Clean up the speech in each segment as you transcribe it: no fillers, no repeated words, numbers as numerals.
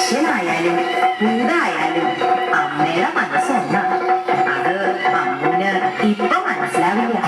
മനുഷ്യനായാലും ഭൂതായാലും അമ്മയുടെ മനസ്സൊന്നാണ്. അത് അമ്മുന് ഇപ്പൊ മനസ്സിലാവില്ല.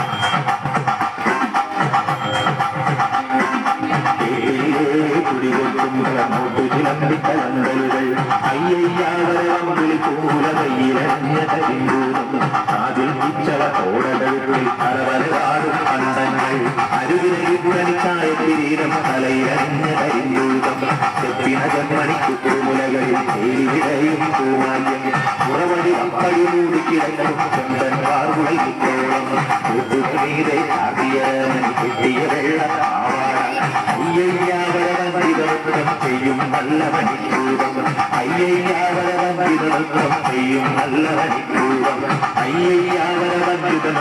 ചെയ്യും നല്ല മണിക്കൂടം അയ്യയ്യാവരവന്തിതം ചെയ്യും നല്ല മണിക്കൂടം അയ്യയ്യാവരവന്തിതം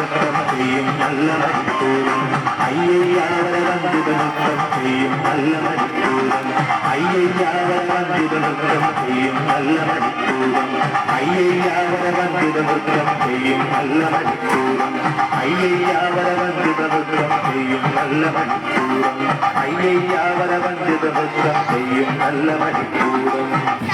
ചെയ്യും നല്ല മണിക്കൂടം അയ്യയ്യാവരവന്തിതം ചെയ്യും നല്ല മണിക്കൂടം അയ്യയ്യാവരവന്തിതം ചെയ്യും നല്ല മണിക്കൂടം അയ്യയ്യാവരവന്തിതം ചെയ്യും നല്ല മണിക്കൂടം അയ്യയ്യാവരവന്തിതം ചെയ്യും നല്ല മണിക്കൂടം അയ്യയ്യാവരവന്തിതം ചെയ്യും നല്ല മണിക്കൂടം